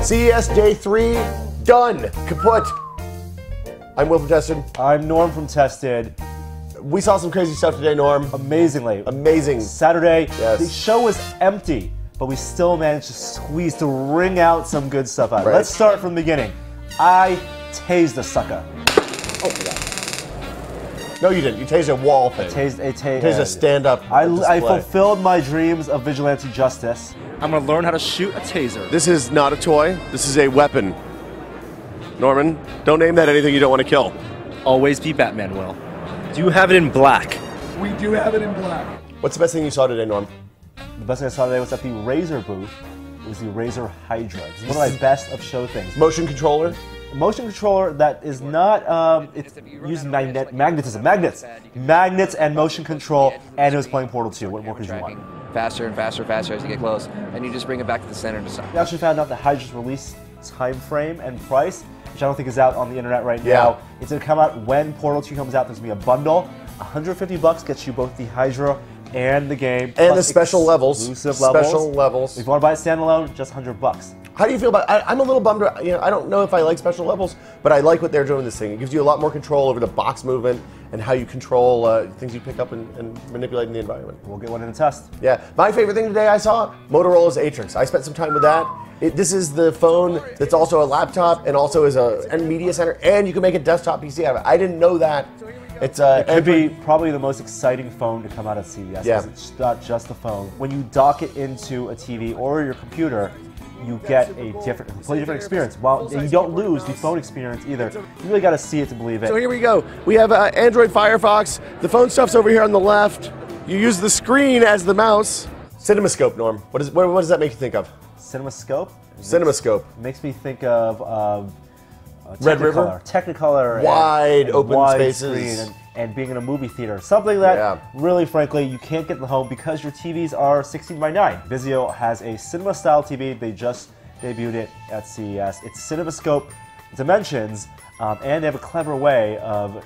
CES Day 3, done, kaput. I'm Will from Tested. I'm Norm from Tested. We saw some crazy stuff today, Norm. Amazingly. Amazing. Saturday, yes. The show was empty, but we still managed to wring out some good stuff out. Right. Let's start from the beginning. I tased a sucker. Oh my God. No, you didn't. You tased a wall thing. Tased a stand-up display. I fulfilled my dreams of vigilante justice. I'm gonna learn how to shoot a taser. This is not a toy. This is a weapon. Norman, don't name that anything you don't want to kill. Always be Batman, Will. Do you have it in black? We do have it in black. What's the best thing you saw today, Norm? The best thing I saw today was at the Razer booth. It was the Razer Hydra. It's one of my best of show things. Motion controller? Motion controller that is not, it's using magnets and motion control, and it was playing Portal 2. What more could you want? Faster and faster and faster as you get close, and you just bring it back to the center to stop. We actually found out the Hydra's release time frame and price, which I don't think is out on the internet right Yeah. now. It's going to come out when Portal 2 comes out. There's going to be a bundle. $150 gets you both the Hydra and the game. And the special levels. Exclusive levels. Special levels. If you want to buy it standalone, just $100. How do you feel about it? I'm a little bummed. You know, I don't know if I like special levels, but I like what they're doing with this thing. It gives you a lot more control over the box movement and how you control things you pick up and manipulate in the environment. We'll get one in the test. Yeah. My favorite thing today I saw, Motorola's Atrix. I spent some time with that. This is the phone that's also a laptop and also is a media center, and you can make a desktop PC out of it. I didn't know that. It could be probably the most exciting phone to come out of CES. Yeah. It's not just a phone. When you dock it into a TV or your computer, you get a completely different experience. While you don't lose the phone experience either. You really got to see it to believe it. So here we go. We have Android Firefox. The phone stuff's over here on the left. You use the screen as the mouse. CinemaScope, Norm. What does that make you think of? CinemaScope? CinemaScope. Makes me think of Red River? Technicolor. Wide and open wide spaces. Screen and being in a movie theater. Something that, really frankly, you can't get in the home because your TVs are 16:9. Vizio has a cinema-style TV. They just debuted it at CES. It's CinemaScope dimensions, and they have a clever way of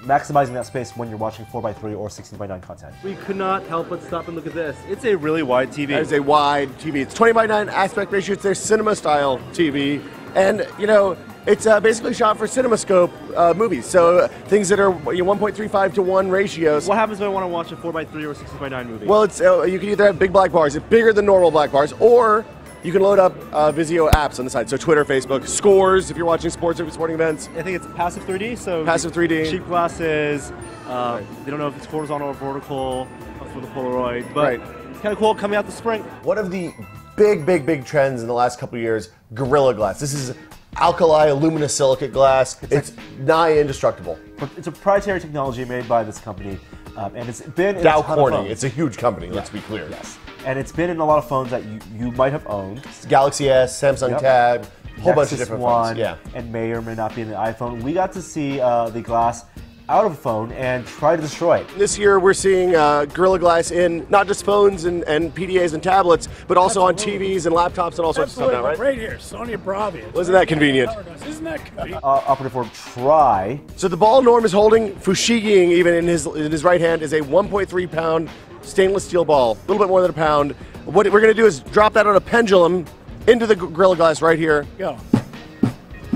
maximizing that space when you're watching 4:3 or 16:9 content. We could not help but stop and look at this. It's a really wide TV. That is a wide TV. It's 20:9 aspect ratio. It's their cinema-style TV. And, you know, it's basically shot for CinemaScope movies. So things that are 1.35 to 1 ratios. What happens when I want to watch a 4:3 or 16:9 movie? Well, it's you can either have big black bars, it's bigger than normal black bars, or you can load up Vizio apps on the side. So Twitter, Facebook, Scores if you're watching sports or sporting events. I think it's passive 3D, so passive 3D. Cheap glasses. They don't know if it's horizontal or vertical for the Polaroid, but it's kind of cool coming out the spring. One of the big trends in the last couple of years, Gorilla Glass. This is alkali aluminosilicate glass. It's nigh indestructible. It's a proprietary technology made by this company, and it's been in Dow a ton of Corning. phones. It's a huge company. Let's be clear. Yes, and it's been in a lot of phones that you might have owned. Galaxy S, Samsung Tab, a whole bunch of Nexus different One, phones. Yeah, and may or may not be in the iPhone. We got to see the glass out of a phone and try to destroy it. This year we're seeing Gorilla Glass in not just phones and PDAs and tablets, but also on TVs and laptops and all sorts of stuff now, right? Right here, Sony Bravia. Wasn't that convenient? Isn't that convenient? Operative word try. So the ball Norm is holding, Fushiging even in his right hand, is a 1.3 pound stainless steel ball, a little bit more than a pound. What we're going to do is drop that on a pendulum into the Gorilla Glass right here. Go.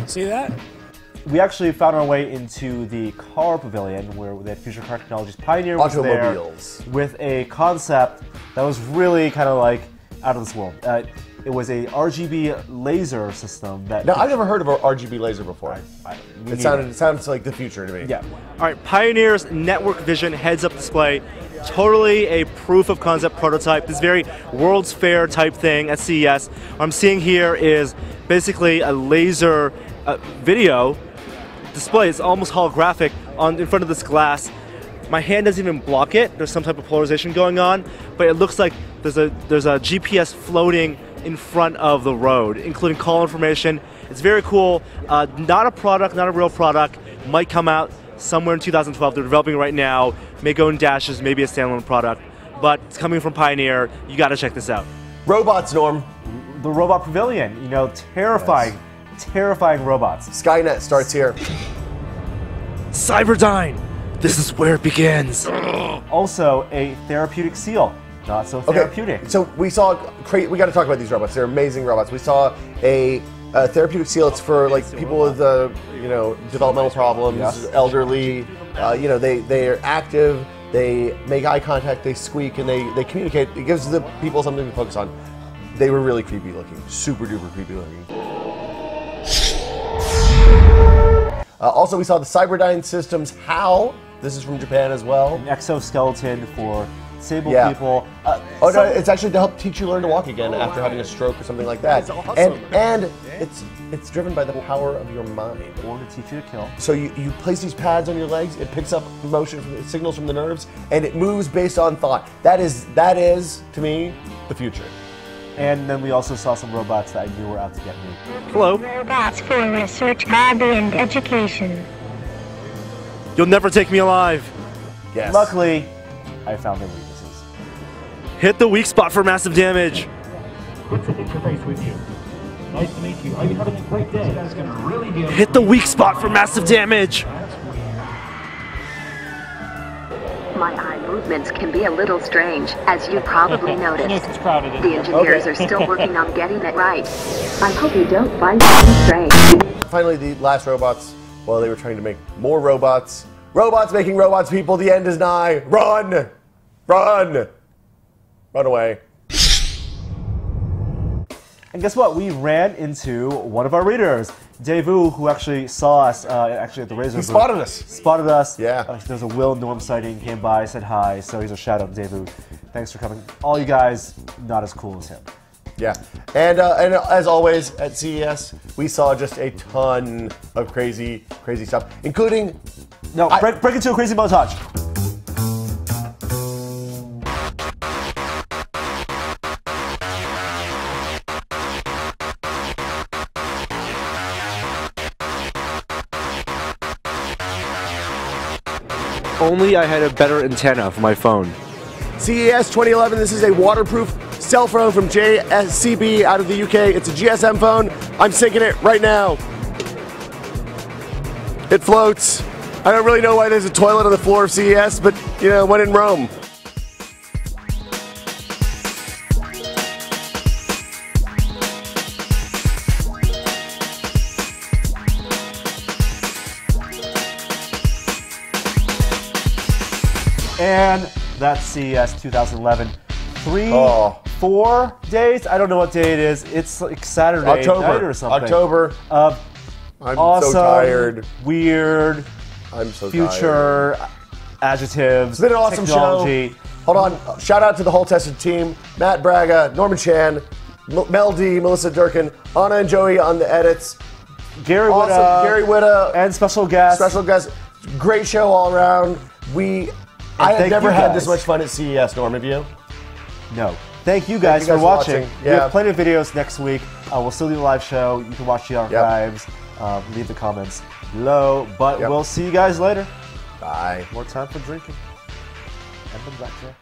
See that? We actually found our way into the car pavilion where the Future Car Technologies Pioneer was there Automobiles. with a concept that was really kind of like out of this world. It was a RGB laser system that... Now, I've never heard of an RGB laser before. It sounds like the future to me. Yeah. All right, Pioneer's Network Vision heads-up display. Totally a proof of concept prototype. This very World's Fair type thing at CES. What I'm seeing here is basically a laser video display. It's almost holographic in front of this glass. My hand doesn't even block it. There's some type of polarization going on, but it looks like there's a GPS floating in front of the road, including call information. It's very cool. Not a product, not a real product. Might come out somewhere in 2012. They're developing it right now. May go in dashes, maybe a standalone product, but it's coming from Pioneer. You got to check this out. Robots, Norm. The Robot Pavilion. You know, terrifying. Terrifying robots. Skynet starts here. Cyberdyne! This is where it begins. Also, a Therapeutic Seal. not so therapeutic. Okay, so we saw, we got to talk about these robots. They're amazing robots. We saw a Therapeutic Seal. It's for like people with, developmental problems, elderly. They are active. They make eye contact. They squeak and they communicate. It gives the people something to focus on. They were really creepy looking, super duper creepy looking. Also, we saw the Cyberdyne systems. How? This is from Japan as well. An exoskeleton for disabled people. No, it's actually to help teach you learn to walk again after having a stroke or something like that. Awesome. And it's driven by the power of your mind. Or to teach you to kill. So you place these pads on your legs. It picks up motion from signals from the nerves, and it moves based on thought. That is to me the future. And then we also saw some robots that I knew were out to get me. Hello. Robots for research, hobby, and education. You'll never take me alive. Yes. Luckily, I found their weaknesses. Hit the weak spot for massive damage. Good to interface with you. Nice to meet you. Are you having a great day? That's going to really be Hit the weak spot for massive damage. My eye movements can be a little strange, as you probably noticed. It's crowded. The engineers are still working on getting it right. I hope you don't find it strange. Finally, the last robots. Well, they were trying to make more robots. Robots making robots, people. The end is nigh. Run! Run! Run away. And guess what? We ran into one of our readers, Davu, who actually saw us actually at the Razer booth. Spotted us. Spotted us. Yeah. There's a Will Norm sighting, came by, said hi, so he's a shout out to Davu. Thanks for coming. All you guys, not as cool as him. Yeah, and as always at CES, we saw just a ton of crazy stuff, including... No, break into a crazy montage. Only I had a better antenna for my phone. CES 2011, this is a waterproof cell phone from JCB out of the UK. It's a GSM phone. I'm syncing it right now. It floats. I don't really know why there's a toilet on the floor of CES, but, when in Rome. And that's CES 2011. 4 days? I don't know what day it is. It's like Saturday night or something. October. I'm awesome, so tired. Weird. I'm so future tired. Adjectives. It's been an awesome technology. show. Hold on. Shout out to the whole tested team. Matt Braga, Norman Chan, Mel D, Melissa Durkin, Anna and Joey on the edits. Gary Witta. And special guest. Great show all around. I have never had this much fun at CES, Norm, have you? No. Thank you guys for watching. We have plenty of videos next week. We'll still do the live show. You can watch the archives. Leave the comments below. But we'll see you guys later. Bye. More time for drinking. And the blackjack.